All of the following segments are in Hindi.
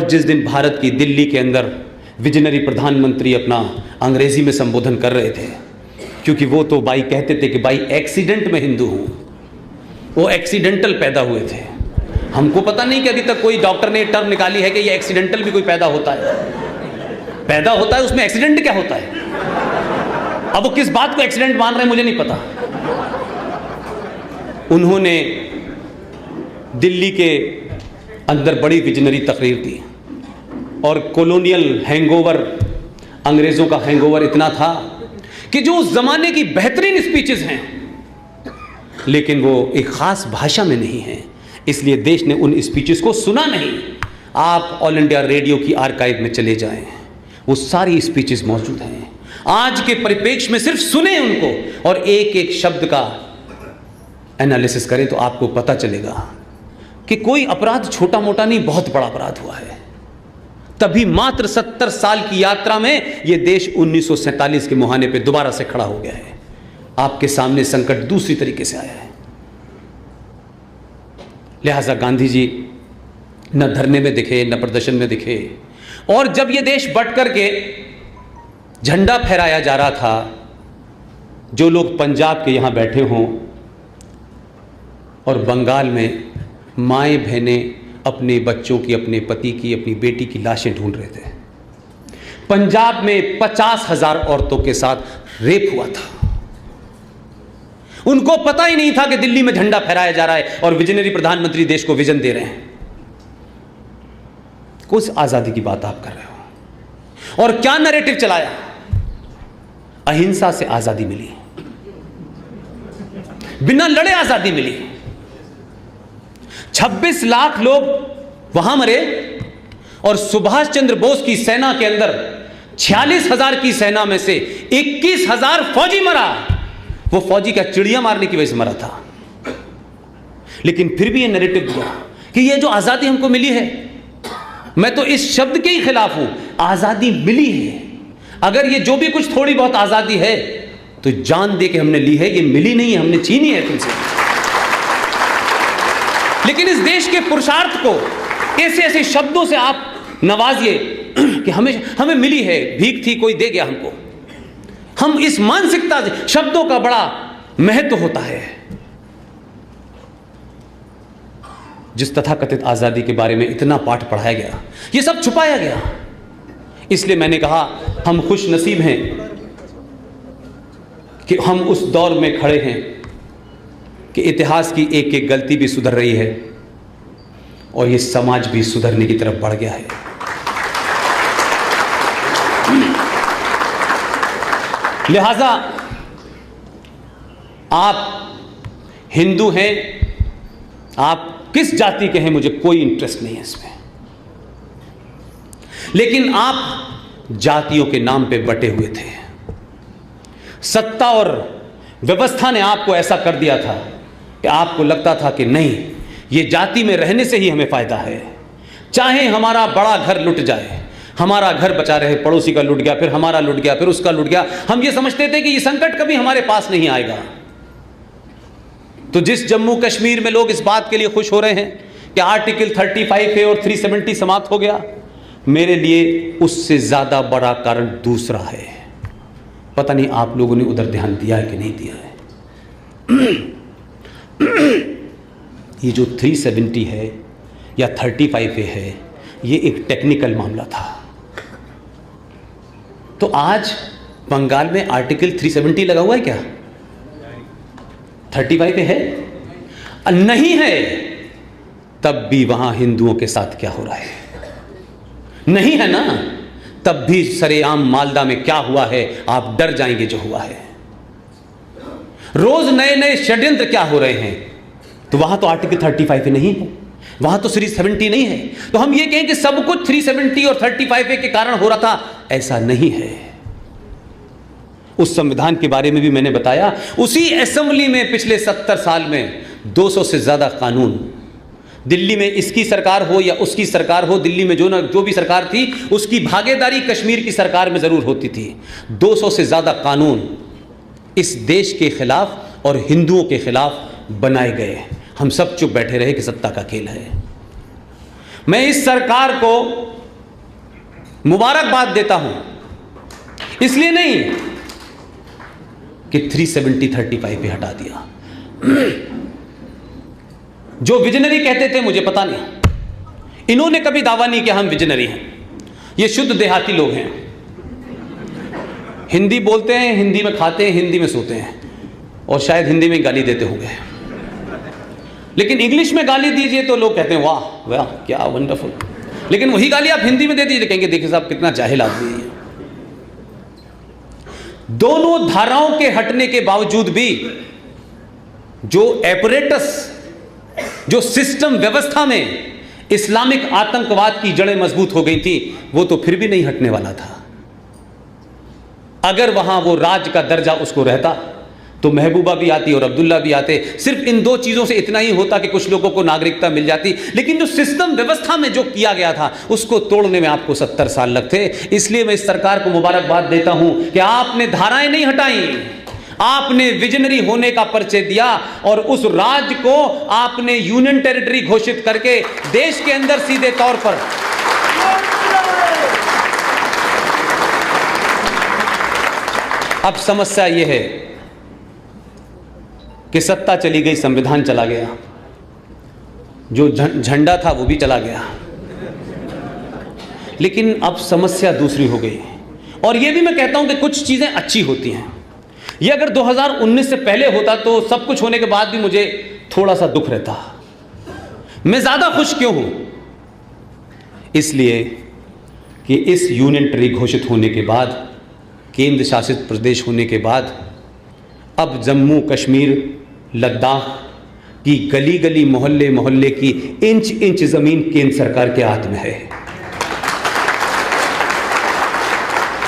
जिस दिन भारत की दिल्ली के अंदर विजनरी प्रधानमंत्री अपना अंग्रेजी में संबोधन कर रहे थे, क्योंकि वो तो भाई कहते थे कि भाई एक्सीडेंट में हिंदू हूं, वो एक्सीडेंटल पैदा हुए थे। हमको पता नहीं कि अभी तक कोई डॉक्टर ने टर्म निकाली है कि ये एक्सीडेंटल भी कोई पैदा होता है, उसमें एक्सीडेंट क्या होता है। अब वो किस बात को एक्सीडेंट मान रहे हैं मुझे नहीं पता। उन्होंने दिल्ली के अंदर बड़ी विजनरी तकरीर दी और कॉलोनियल हैंगओवर, अंग्रेजों का हैंगओवर इतना था कि जो उस जमाने की बेहतरीन स्पीचेस हैं, लेकिन वो एक खास भाषा में नहीं है, इसलिए देश ने उन स्पीचेस को सुना नहीं। आप ऑल इंडिया रेडियो की आर्काइव में चले जाएं, वो सारी स्पीचेस मौजूद हैं। आज के परिप्रेक्ष्य में सिर्फ सुने उनको और एक एक शब्द का एनालिसिस करें तो आपको पता चलेगा कि कोई अपराध छोटा मोटा नहीं, बहुत बड़ा अपराध हुआ है। तभी मात्र 70 साल की यात्रा में यह देश 1947 के मुहाने पे दोबारा से खड़ा हो गया है। आपके सामने संकट दूसरी तरीके से आया है। लिहाजा गांधी जी न धरने में दिखे, न प्रदर्शन में दिखे, और जब यह देश बंट करके झंडा फहराया जा रहा था, जो लोग पंजाब के यहां बैठे हों और बंगाल में माएँ बहनें अपने बच्चों की, अपने पति की, अपनी बेटी की लाशें ढूंढ रहे थे। पंजाब में 50,000 औरतों के साथ रेप हुआ था। उनको पता ही नहीं था कि दिल्ली में झंडा फहराया जा रहा है और विजनरी प्रधानमंत्री देश को विजन दे रहे हैं। कुछ आजादी की बात आप कर रहे हो और क्या नैरेटिव चलाया। अहिंसा से आजादी मिली, बिना लड़े आजादी मिली। 26 लाख लोग वहां मरे और सुभाष चंद्र बोस की सेना के अंदर 46,000 की सेना में से 21,000 फौजी मरा। वो फौजी का चिड़िया मारने की वजह से मरा था, लेकिन फिर भी ये नैरेटिव दिया कि ये जो आजादी हमको मिली है, मैं तो इस शब्द के ही खिलाफ हूं। आजादी मिली है, अगर ये जो भी कुछ थोड़ी बहुत आजादी है तो जान दे के हमने ली है, ये मिली नहीं है, हमने छीनी है तुमसे। लेकिन इस देश के पुरुषार्थ को ऐसे ऐसे शब्दों से आप नवाजिए कि हमें मिली है, भीख थी कोई दे गया हमको। हम इस मानसिकता से, शब्दों का बड़ा महत्व होता है। जिस तथाकथित आजादी के बारे में इतना पाठ पढ़ाया गया, ये सब छुपाया गया। इसलिए मैंने कहा हम खुश नसीब हैं कि हम उस दौर में खड़े हैं कि इतिहास की एक एक गलती भी सुधर रही है और ये समाज भी सुधरने की तरफ बढ़ गया है। लिहाजा आप हिंदू हैं, आप किस जाति के हैं, मुझे कोई इंटरेस्ट नहीं है इसमें, लेकिन आप जातियों के नाम पे बटे हुए थे। सत्ता और व्यवस्था ने आपको ऐसा कर दिया था कि आपको लगता था कि नहीं, ये जाति में रहने से ही हमें फायदा है। चाहे हमारा बड़ा घर लुट जाए, हमारा घर बचा रहे, पड़ोसी का लुट गया, फिर हमारा लुट गया, फिर उसका लुट गया, हम ये समझते थे कि ये संकट कभी हमारे पास नहीं आएगा। तो जिस जम्मू कश्मीर में लोग इस बात के लिए खुश हो रहे हैं कि आर्टिकल 35 है और 370 समाप्त हो गया, मेरे लिए उससे ज्यादा बड़ा कारण दूसरा है। पता नहीं आप लोगों ने उधर ध्यान दिया है कि नहीं दिया है। ये जो 370 है या 35 है, ये एक टेक्निकल मामला था। तो आज बंगाल में आर्टिकल 370 लगा हुआ है क्या? 35 है? नहीं है, तब भी वहां हिंदुओं के साथ क्या हो रहा है? नहीं है ना, तब भी सरेआम मालदा में क्या हुआ है आप डर जाएंगे जो हुआ है। रोज नए नए षड्यंत्र क्या हो रहे हैं। तो वहां तो आर्टिकल 35 नहीं है, वहां तो 370 नहीं है। तो हम ये कहें कि सब कुछ 370 और 35 के कारण हो रहा था, ऐसा नहीं है। उस संविधान के बारे में भी मैंने बताया। उसी असेंबली में पिछले 70 साल में 200 से ज्यादा कानून, दिल्ली में इसकी सरकार हो या उसकी सरकार हो, दिल्ली में जो भी सरकार थी उसकी भागीदारी कश्मीर की सरकार में जरूर होती थी। 200 से ज्यादा कानून इस देश के खिलाफ और हिंदुओं के खिलाफ बनाए गए। हम सब चुप बैठे रहे कि सत्ता का खेल है। मैं इस सरकार को मुबारकबाद देता हूं, इसलिए नहीं कि 370-35 पे हटा दिया। जो विजनरी कहते थे मुझे पता नहीं, इन्होंने कभी दावा नहीं किया हम विजनरी हैं। ये शुद्ध देहाती लोग हैं, हिंदी बोलते हैं, हिंदी में खाते हैं, हिंदी में सोते हैं, और शायद हिंदी में गाली देते होंगे, लेकिन इंग्लिश में गाली दीजिए तो लोग कहते हैं वाह वाह क्या वंडरफुल, लेकिन वही गाली आप हिंदी में दे दीजिए कहेंगे देखिए साहब कितना जाहिल आदमी है। दोनों धाराओं के हटने के बावजूद भी जो एपरेटस, जो सिस्टम व्यवस्था में इस्लामिक आतंकवाद की जड़ें मजबूत हो गई थी, वो तो फिर भी नहीं हटने वाला था। अगर वहां वो राज का दर्जा उसको रहता तो महबूबा भी आती और अब्दुल्ला भी आते। सिर्फ इन दो चीजों से इतना ही होता कि कुछ लोगों को नागरिकता मिल जाती, लेकिन जो सिस्टम व्यवस्था में जो किया गया था उसको तोड़ने में आपको 70 साल लगते। इसलिए मैं इस सरकार को मुबारकबाद देता हूं कि आपने धाराएं नहीं हटाई, आपने विजनरी होने का परिचय दिया और उस राज्य को आपने यूनियन टेरिटरी घोषित करके देश के अंदर सीधे तौर पर अब समस्या यह है कि सत्ता चली गई, संविधान चला गया, जो झंडा था वो भी चला गया, लेकिन अब समस्या दूसरी हो गई। और ये भी मैं कहता हूं कि कुछ चीजें अच्छी होती हैं। ये अगर 2019 से पहले होता तो सब कुछ होने के बाद भी मुझे थोड़ा सा दुख रहता। मैं ज्यादा खुश क्यों हूं? इसलिए कि इस यूनियन टेरिटरी घोषित होने के बाद, केंद्र शासित प्रदेश होने के बाद, अब जम्मू कश्मीर लद्दाख की गली गली मोहल्ले मोहल्ले की इंच इंच जमीन केंद्र सरकार के हाथ में है।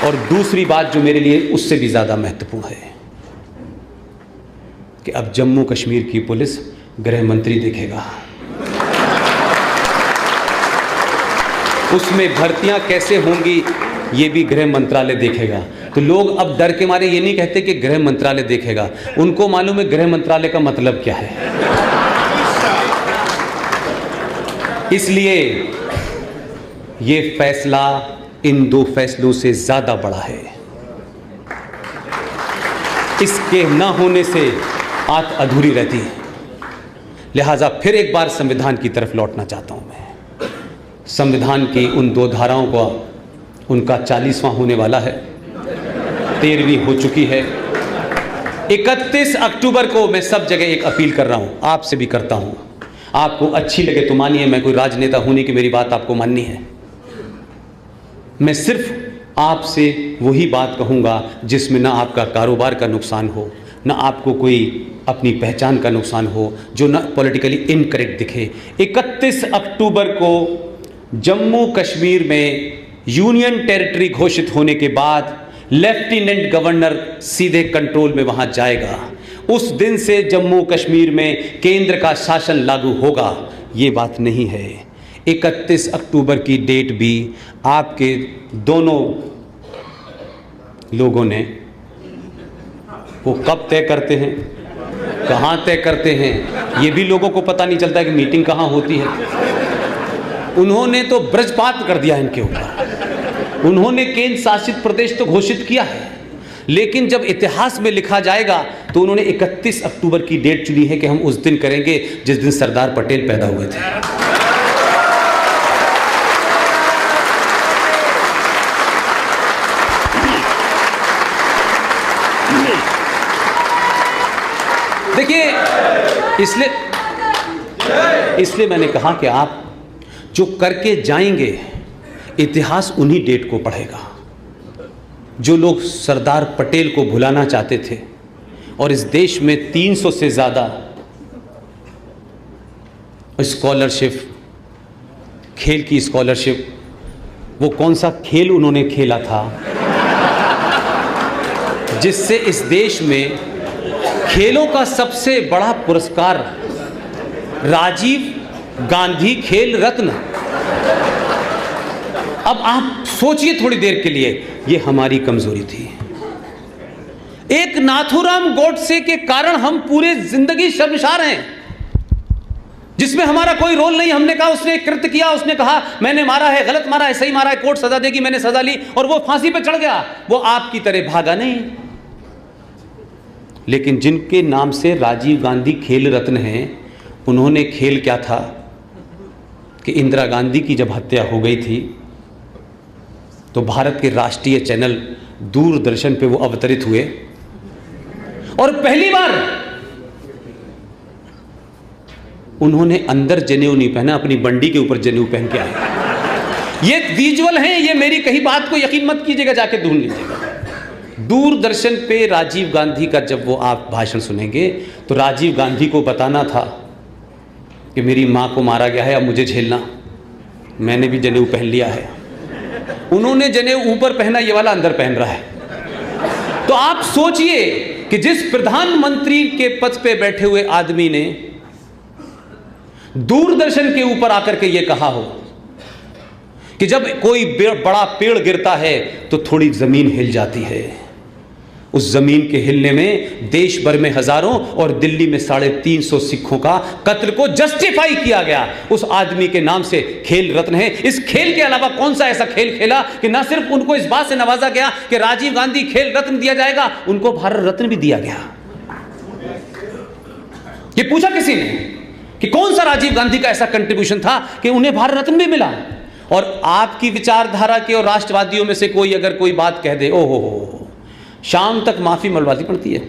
और दूसरी बात जो मेरे लिए उससे भी ज्यादा महत्वपूर्ण है कि अब जम्मू कश्मीर की पुलिस गृह मंत्री देखेगा, उसमें भर्तियां कैसे होंगी ये भी गृह मंत्रालय देखेगा। तो लोग अब डर के मारे ये नहीं कहते कि गृह मंत्रालय देखेगा, उनको मालूम है गृह मंत्रालय का मतलब क्या है। इसलिए ये फैसला इन दो फैसलों से ज्यादा बड़ा है। इसके न होने से बात अधूरी रहती है। लिहाजा फिर एक बार संविधान की तरफ लौटना चाहता हूं मैं। संविधान की उन दो धाराओं का उनका 40वां होने वाला है, 13वीं हो चुकी है। 31 अक्टूबर को मैं सब जगह एक अपील कर रहा हूं, आपसे भी करता हूं, आपको अच्छी लगे तो मानिए, मैं कोई राजनेता होने की मेरी बात आपको माननी है। मैं सिर्फ आपसे वही बात कहूंगा जिसमें ना आपका कारोबार का नुकसान हो, ना आपको कोई अपनी पहचान का नुकसान हो, जो ना पॉलिटिकली इनकरेक्ट दिखे। 31 अक्टूबर को जम्मू कश्मीर में यूनियन टेरिटरी घोषित होने के बाद लेफ्टिनेंट गवर्नर सीधे कंट्रोल में वहां जाएगा। उस दिन से जम्मू कश्मीर में केंद्र का शासन लागू होगा, ये बात नहीं है। 31 अक्टूबर की डेट भी आपके दोनों लोगों ने, वो कब तय करते हैं, कहां तय करते हैं, ये भी लोगों को पता नहीं चलता कि मीटिंग कहां होती है। उन्होंने तो ब्रजपात कर दिया इनके ऊपर। उन्होंने केंद्र शासित प्रदेश तो घोषित किया है, लेकिन जब इतिहास में लिखा जाएगा तो उन्होंने 31 अक्टूबर की डेट चुनी है कि हम उस दिन करेंगे जिस दिन सरदार पटेल पैदा हुए थे। देखिए, इसलिए मैंने कहा कि आप जो करके जाएंगे, इतिहास उन्हीं डेट को पढ़ेगा। जो लोग सरदार पटेल को भुलाना चाहते थे और इस देश में 300 से ज़्यादा स्कॉलरशिप, खेल की स्कॉलरशिप, वो कौन सा खेल उन्होंने खेला था जिससे इस देश में खेलों का सबसे बड़ा पुरस्कार राजीव गांधी खेल रत्न। अब आप सोचिए थोड़ी देर के लिए, ये हमारी कमजोरी थी। एक नाथूराम गोडसे के कारण हम पूरे जिंदगी शर्मसार हैं। जिसमें हमारा कोई रोल नहीं। हमने कहा उसने कृत्य किया, उसने कहा मैंने मारा है, गलत मारा है, सही मारा है, कोर्ट सजा देगी, मैंने सजा ली और वो फांसी पे चढ़ गया। वो आपकी तरह भागा नहीं। लेकिन जिनके नाम से राजीव गांधी खेल रत्न हैं, उन्होंने खेल क्या था कि इंदिरा गांधी की जब हत्या हो गई थी तो भारत के राष्ट्रीय चैनल दूरदर्शन पे वो अवतरित हुए और पहली बार उन्होंने अंदर जनेऊ नहीं पहना, अपनी बंडी के ऊपर जनेऊ पहन के आए। ये विजुअल हैं, ये मेरी कही बात को यकीन मत कीजिएगा, जाके ढूंढ लीजिएगा। दूरदर्शन पे राजीव गांधी का जब वो आप भाषण सुनेंगे तो राजीव गांधी को बताना था कि मेरी मां को मारा गया है, अब मुझे झेलना, मैंने भी जनेऊ पहन लिया है। उन्होंने जनेऊ ऊपर पहना, ये वाला अंदर पहन रहा है। तो आप सोचिए कि जिस प्रधानमंत्री के पद पे बैठे हुए आदमी ने दूरदर्शन के ऊपर आकर के यह कहा हो कि जब कोई बड़ा पेड़ गिरता है तो थोड़ी जमीन हिल जाती है, उस जमीन के हिलने में देश भर में हजारों और दिल्ली में 350 सिखों का कत्ल को जस्टिफाई किया गया। उस आदमी के नाम से खेल रत्न है। इस खेल के अलावा कौन सा ऐसा खेल खेला कि ना सिर्फ उनको इस बात से नवाजा गया कि राजीव गांधी खेल रत्न दिया जाएगा, उनको भारत रत्न भी दिया गया। ये पूछा किसी ने कि कौन सा राजीव गांधी का ऐसा कंट्रीब्यूशन था कि उन्हें भारत रत्न भी मिला। और आपकी विचारधारा के और राष्ट्रवादियों में से कोई अगर कोई बात कह दे, ओहो शाम तक माफी मलवानी पड़ती है।